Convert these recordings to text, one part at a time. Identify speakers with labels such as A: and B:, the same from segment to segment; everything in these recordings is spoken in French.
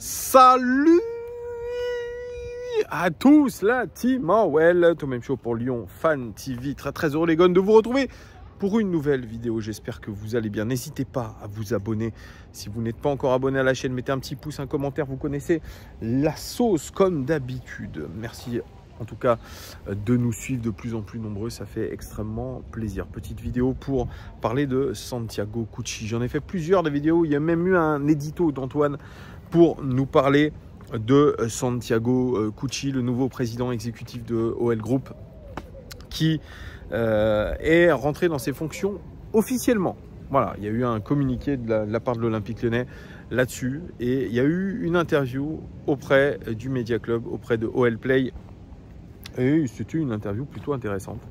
A: Salut à tous, la team Well, tout même chaud pour Lyon Fan TV. Très heureux les gars de vous retrouver pour une nouvelle vidéo. J'espère que vous allez bien. N'hésitez pas à vous abonner. Si vous n'êtes pas encore abonné à la chaîne, mettez un petit pouce, un commentaire. Vous connaissez la sauce comme d'habitude. Merci en tout cas de nous suivre de plus en plus nombreux. Ça fait extrêmement plaisir. Petite vidéo pour parler de Santiago Cucci. J'en ai fait plusieurs des vidéos. Il y a même eu un édito d'Antoine pour nous parler de Santiago Cucci, le nouveau président exécutif de OL Group, qui est rentré dans ses fonctions officiellement. Voilà, il y a eu un communiqué de la part de l'Olympique Lyonnais là-dessus, et il y a eu une interview auprès du Media Club, auprès de OL Play, et c'était une interview plutôt intéressante.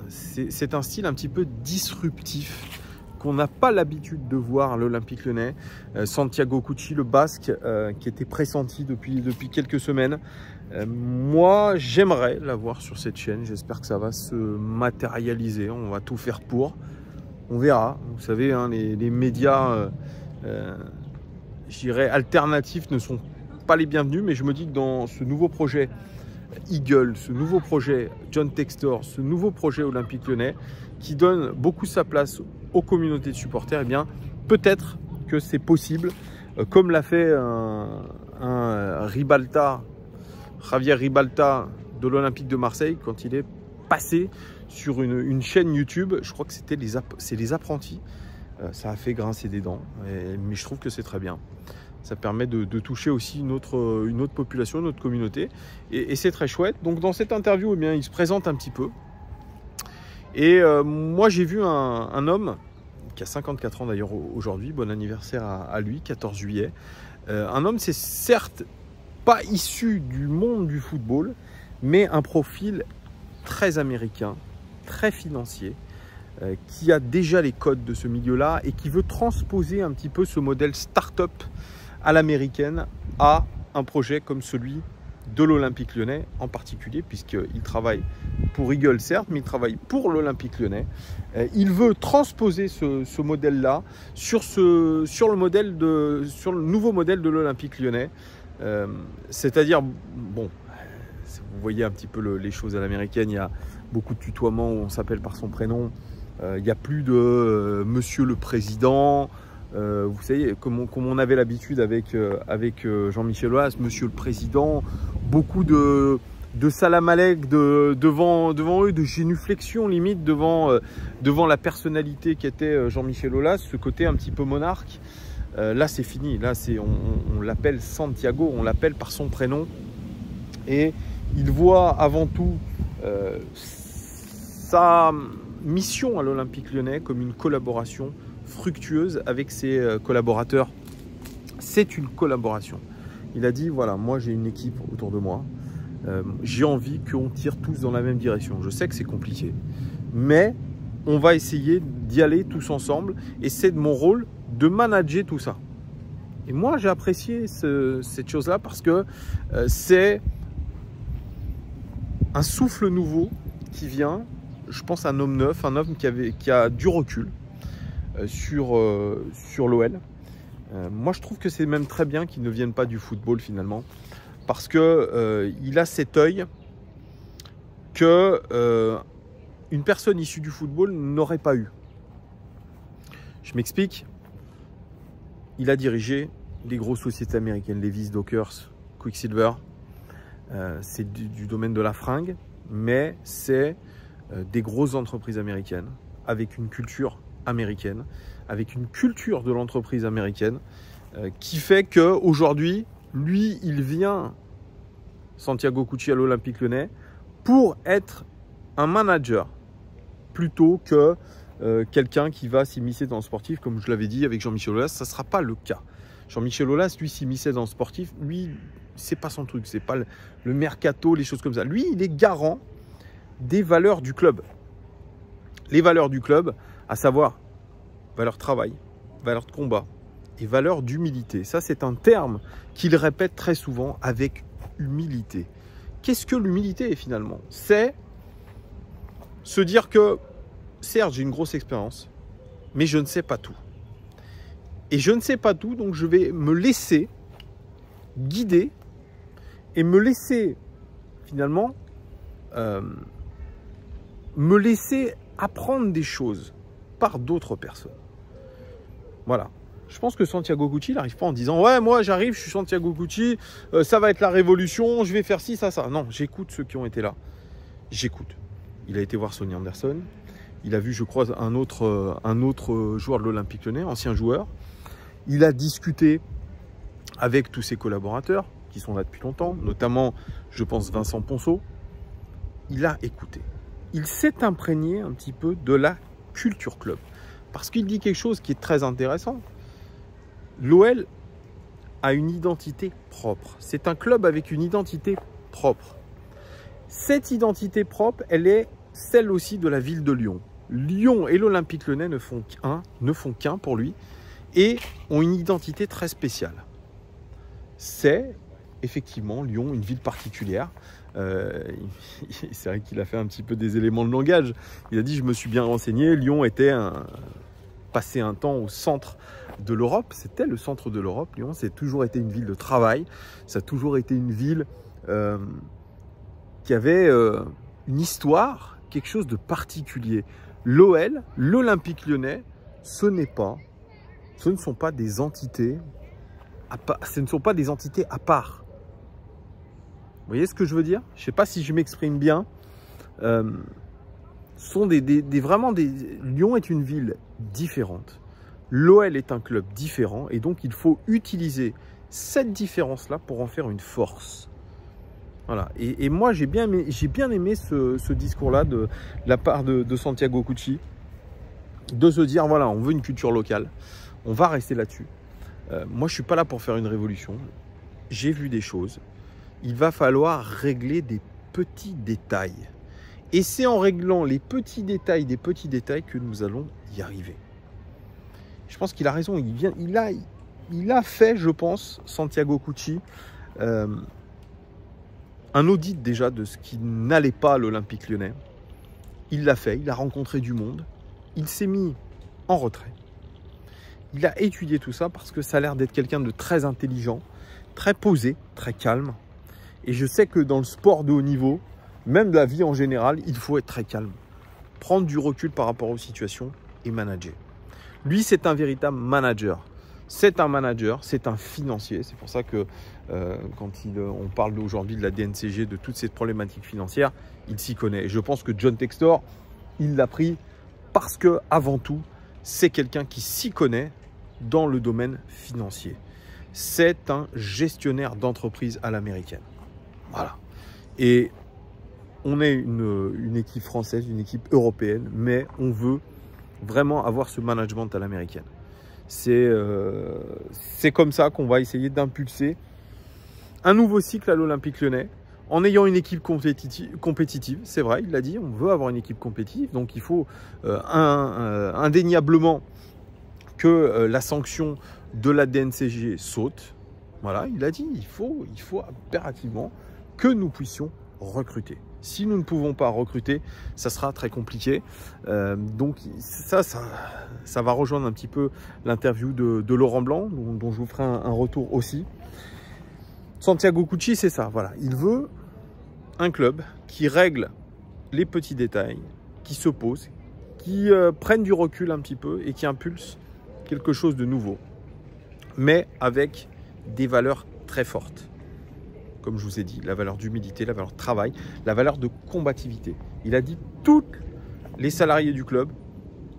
A: C'est un style un petit peu disruptif qu'on n'a pas l'habitude de voir à l'Olympique Lyonnais. Santiago Cucci, le Basque, qui était pressenti depuis quelques semaines. Moi, j'aimerais l'avoir sur cette chaîne. J'espère que ça va se matérialiser. On va tout faire pour. On verra. Vous savez, hein, les médias, je dirais, alternatifs ne sont pas les bienvenus. Mais je me dis que dans ce nouveau projet Eagle, ce nouveau projet John Textor, ce nouveau projet Olympique Lyonnais, qui donne beaucoup sa place aux communautés de supporters, eh bien, peut-être que c'est possible, comme l'a fait un Javier Ribalta de l'Olympique de Marseille, quand il est passé sur une chaîne YouTube. Je crois que c'est les apprentis. Ça a fait grincer des dents, mais je trouve que c'est très bien. Ça permet de toucher aussi une autre population, une autre communauté, et c'est très chouette. Donc dans cette interview, eh bien, il se présente un petit peu. Et moi, j'ai vu un homme qui a 54 ans d'ailleurs aujourd'hui, bon anniversaire à lui, 14 juillet. Un homme, c'est certes pas issu du monde du football, mais un profil très américain, très financier, qui a déjà les codes de ce milieu-là et qui veut transposer un petit peu ce modèle start-up à l'américaine à un projet comme celui de l'Olympique Lyonnais en particulier, puisqu'il travaille pour Eagle certes, mais il travaille pour l'Olympique Lyonnais. Il veut transposer ce modèle-là sur le nouveau modèle de l'Olympique Lyonnais. C'est-à-dire, bon, vous voyez un petit peu les choses à l'américaine, il y a beaucoup de tutoiements où on s'appelle par son prénom. Il n'y a plus de Monsieur le Président. Vous savez, comme on avait l'habitude avec Jean-Michel Aulas, Monsieur le Président, beaucoup de salam alek devant eux, de génuflexion limite devant la personnalité qui était Jean-Michel Aulas, ce côté un petit peu monarque. Là, c'est fini. Là, on l'appelle Santiago, on l'appelle par son prénom. Et il voit avant tout sa mission à l'Olympique Lyonnais comme une collaboration fructueuse avec ses collaborateurs. C'est une collaboration. Il a dit, voilà, moi j'ai une équipe autour de moi. J'ai envie qu'on tire tous dans la même direction. Je sais que c'est compliqué, mais on va essayer d'y aller tous ensemble. Et c'est de mon rôle de manager tout ça. Et moi, j'ai apprécié cette chose-là parce que c'est un souffle nouveau qui vient. Je pense à un homme neuf, un homme qui a du recul sur l'OL. Moi, je trouve que c'est même très bien qu'il ne vienne pas du football finalement, parce que il a cet œil que une personne issue du football n'aurait pas eu. Je m'explique. Il a dirigé des grosses sociétés américaines, Levi's, Dockers, Quicksilver. C'est du domaine de la fringue, mais c'est des grosses entreprises américaines avec une culture américaine, avec une culture de l'entreprise américaine qui fait qu'aujourd'hui, lui, il vient, Santiago Cucci, à l'Olympique Lyonnais pour être un manager plutôt que quelqu'un qui va s'immiscer dans le sportif, comme je l'avais dit avec Jean-Michel Aulas. Ça ne sera pas le cas. Jean-Michel Aulas, lui, s'immisçait dans le sportif. Lui, c'est pas son truc. C'est pas le mercato, les choses comme ça. Lui, il est garant des valeurs du club. Les valeurs du club, à savoir valeur de travail, valeur de combat et valeur d'humilité. Ça, c'est un terme qu'il répète très souvent, avec humilité. Qu'est-ce que l'humilité finalement? C'est se dire que certes, j'ai une grosse expérience, mais je ne sais pas tout. Et je ne sais pas tout, donc je vais me laisser guider et me laisser finalement me laisser apprendre des choses par d'autres personnes. Voilà. Je pense que Santiago Gucci n'arrive pas en disant « Ouais, moi j'arrive, je suis Santiago Gucci, ça va être la révolution, je vais faire ci, ça, ça. » Non, j'écoute ceux qui ont été là. J'écoute. Il a été voir Sonny Anderson. Il a vu, je crois, un autre joueur de l'Olympique Lyonnais, ancien joueur. Il a discuté avec tous ses collaborateurs qui sont là depuis longtemps, notamment, je pense, Vincent Ponceau. Il a écouté. Il s'est imprégné un petit peu de la culture club. Parce qu'il dit quelque chose qui est très intéressant. L'OL a une identité propre. C'est un club avec une identité propre. Cette identité propre, elle est celle aussi de la ville de Lyon. Lyon et l'Olympique Lyonnais ne font qu'un pour lui et ont une identité très spéciale. C'est effectivement Lyon, une ville particulière. C'est vrai qu'il a fait un petit peu des éléments de langage. Il a dit « Je me suis bien renseigné, Lyon était passé un temps au centre de l'Europe. C'était le centre de l'Europe, Lyon. C'est toujours été une ville de travail. Ça a toujours été une ville qui avait une histoire, quelque chose de particulier. L'OL, l'Olympique Lyonnais, ce ne sont pas des entités à part. Vous voyez ce que je veux dire? Je ne sais pas si je m'exprime bien. Lyon est une ville différente. L'OL est un club différent et donc il faut utiliser cette différence-là pour en faire une force. Voilà. Et moi, j'ai bien aimé ce discours-là de la part de Santiago Gucci, de se dire, voilà, on veut une culture locale, on va rester là-dessus. Moi, je ne suis pas là pour faire une révolution. J'ai vu des choses. Il va falloir régler des petits détails. Et c'est en réglant les petits détails des petits détails que nous allons y arriver. Je pense qu'il a raison. Il a fait, je pense, Santiago Gucci, un audit déjà de ce qui n'allait pas à l'Olympique Lyonnais. Il l'a fait, il a rencontré du monde. Il s'est mis en retrait. Il a étudié tout ça parce que ça a l'air d'être quelqu'un de très intelligent, très posé, très calme. Et je sais que dans le sport de haut niveau, même de la vie en général, il faut être très calme. Prendre du recul par rapport aux situations et manager. Lui, c'est un véritable manager. C'est un manager, c'est un financier. C'est pour ça que quand on parle aujourd'hui de la DNCG, de toutes ces problématiques financières, il s'y connaît. Et je pense que John Textor, il l'a pris parce que avant tout, c'est quelqu'un qui s'y connaît dans le domaine financier. C'est un gestionnaire d'entreprise à l'américaine. Voilà. Et on est une équipe française, une équipe européenne, mais on veut vraiment avoir ce management à l'américaine. C'est comme ça qu'on va essayer d'impulser un nouveau cycle à l'Olympique Lyonnais en ayant une équipe compétitive. C'est vrai, il l'a dit, on veut avoir une équipe compétitive. Donc il faut indéniablement que la sanction de la DNCG saute. Voilà, il a dit, il faut impérativement que nous puissions recruter. Si nous ne pouvons pas recruter, ça sera très compliqué. Donc ça va rejoindre un petit peu l'interview de Laurent Blanc, dont je vous ferai un retour aussi. Santiago Gucci, c'est ça. Voilà, il veut un club qui règle les petits détails, qui se pose, qui prenne du recul un petit peu et qui impulse quelque chose de nouveau, mais avec des valeurs très fortes. Comme je vous ai dit, la valeur d'humilité, la valeur de travail, la valeur de combativité. Il a dit tous les salariés du club,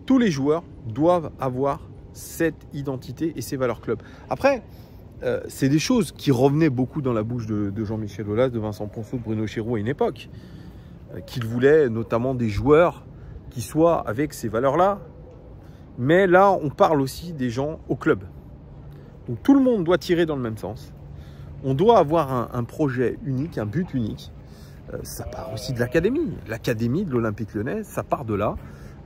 A: tous les joueurs doivent avoir cette identité et ces valeurs club. Après, c'est des choses qui revenaient beaucoup dans la bouche de Jean-Michel Aulas, de Vincent Ponceau, de Bruno Chéroux à une époque. Qu'il voulait notamment des joueurs qui soient avec ces valeurs-là. Mais là, on parle aussi des gens au club. Donc tout le monde doit tirer dans le même sens. On doit avoir un projet unique, un but unique. Ça part aussi de l'académie. L'académie de l'Olympique Lyonnais, ça part de là,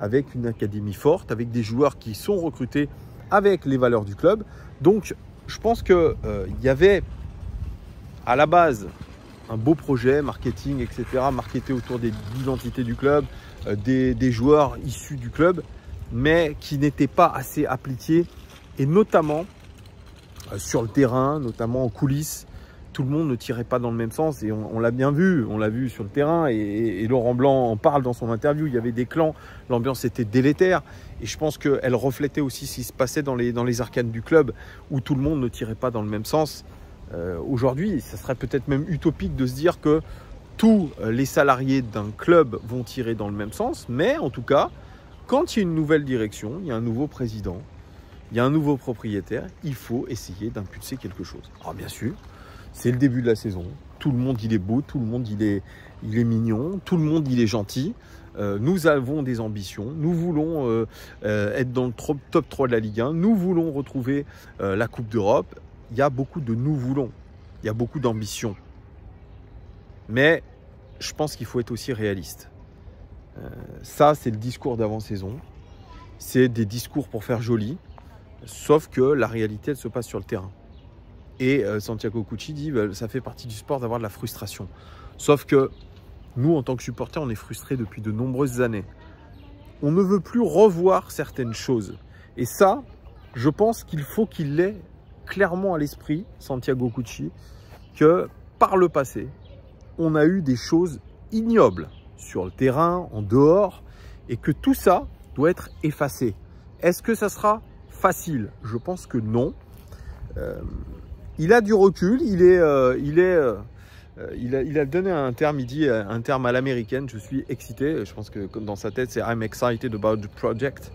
A: avec une académie forte, avec des joueurs qui sont recrutés avec les valeurs du club. Donc, je pense qu'il y avait à la base un beau projet, marketing, etc., marketé autour de l'identité du club, des joueurs issus du club, mais qui n'était pas assez appliqué Et notamment sur le terrain, notamment en coulisses, tout le monde ne tirait pas dans le même sens. Et on l'a bien vu, on l'a vu sur le terrain. Et Laurent Blanc en parle dans son interview. Il y avait des clans, l'ambiance était délétère. Et je pense qu'elle reflétait aussi ce qui se passait dans les arcanes du club, où tout le monde ne tirait pas dans le même sens. Aujourd'hui, ça serait peut-être même utopique de se dire que tous les salariés d'un club vont tirer dans le même sens. Mais en tout cas, quand il y a une nouvelle direction, il y a un nouveau président, il y a un nouveau propriétaire, il faut essayer d'impulser quelque chose. Alors bien sûr, c'est le début de la saison. Tout le monde, il est beau, tout le monde, il est mignon, tout le monde, il est gentil. Nous avons des ambitions, nous voulons être dans le top 3 de la Ligue 1, nous voulons retrouver la Coupe d'Europe. Il y a beaucoup de nous voulons, il y a beaucoup d'ambition. Mais je pense qu'il faut être aussi réaliste. Ça, c'est le discours d'avant-saison. C'est des discours pour faire joli, sauf que la réalité, elle se passe sur le terrain. Et Santiago Cucci dit ça fait partie du sport d'avoir de la frustration. Sauf que nous, en tant que supporters, on est frustrés depuis de nombreuses années. On ne veut plus revoir certaines choses. Et ça, je pense qu'il faut qu'il l'ait clairement à l'esprit, Santiago Cucci, que par le passé, on a eu des choses ignobles sur le terrain, en dehors, et que tout ça doit être effacé. Est-ce que ça sera facile? Je pense que non. Il a du recul, il a donné un terme, il dit un terme à l'américaine, je suis excité. Je pense que dans sa tête, c'est I'm excited about the project.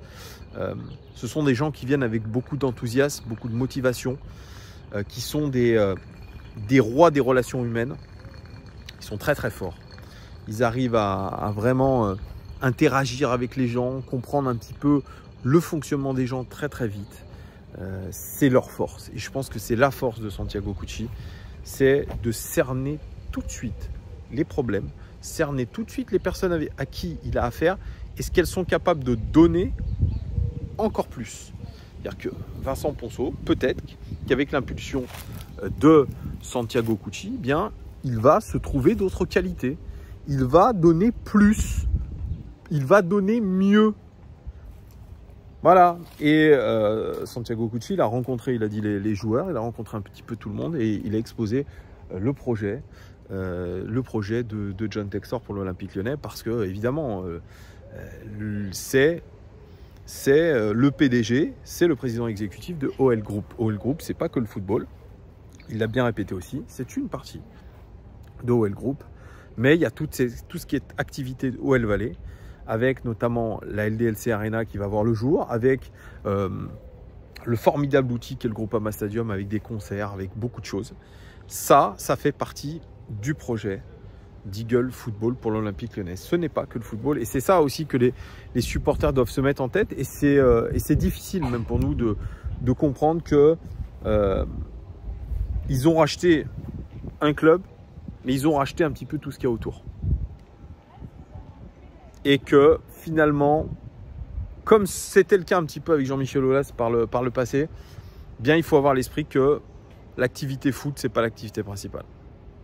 A: Ce sont des gens qui viennent avec beaucoup d'enthousiasme, beaucoup de motivation, qui sont des rois des relations humaines. Ils sont très très forts. Ils arrivent à vraiment interagir avec les gens, comprendre un petit peu le fonctionnement des gens très très vite. C'est leur force. Et je pense que c'est la force de Santiago Cucci, c'est de cerner tout de suite les problèmes, cerner tout de suite les personnes à qui il a affaire et ce qu'elles sont capables de donner encore plus. C'est-à-dire que Vincent Ponceau, peut-être qu'avec l'impulsion de Santiago Cucci, eh bien, il va se trouver d'autres qualités. Il va donner plus. Il va donner mieux. Voilà. Et Santiago Cucci, il a rencontré, il a dit les joueurs, il a rencontré un petit peu tout le monde et il a exposé le projet de John Textor pour l'Olympique Lyonnais parce que, évidemment, c'est le PDG, c'est le président exécutif de OL Group. OL Group, c'est pas que le football. Il l'a bien répété aussi. C'est une partie de OL Group. Mais il y a tout ce qui est activité de OL Valley, avec notamment la LDLC Arena qui va voir le jour, avec le formidable outil qu'est le Groupama Stadium, avec des concerts, avec beaucoup de choses. Ça fait partie du projet d'Eagle Football pour l'Olympique Lyonnais. Ce n'est pas que le football. Et c'est ça aussi que les supporters doivent se mettre en tête. Et c'est difficile même pour nous de comprendre que ils ont racheté un club, mais ils ont racheté un petit peu tout ce qu'il y a autour. Et que finalement, comme c'était le cas un petit peu avec Jean-Michel Aulas par le passé, bien il faut avoir l'esprit que l'activité foot, c'est pas l'activité principale.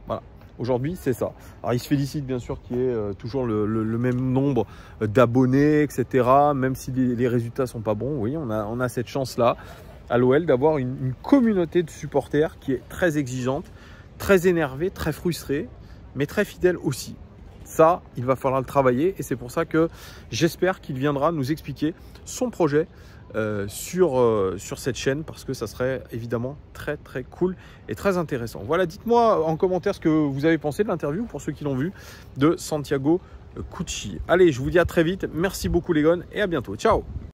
A: Voilà. Aujourd'hui, c'est ça. Alors, il se félicite bien sûr qu'il y ait toujours le même nombre d'abonnés, etc. Même si les résultats sont pas bons. Oui, on a cette chance-là à l'OL d'avoir une communauté de supporters qui est très exigeante, très énervée, très frustrée, mais très fidèle aussi. Ça, il va falloir le travailler et c'est pour ça que j'espère qu'il viendra nous expliquer son projet sur cette chaîne parce que ça serait évidemment très très cool et très intéressant. Voilà, dites-moi en commentaire ce que vous avez pensé de l'interview pour ceux qui l'ont vu de Santiago Cucci. Allez, je vous dis à très vite. Merci beaucoup les gones et à bientôt. Ciao!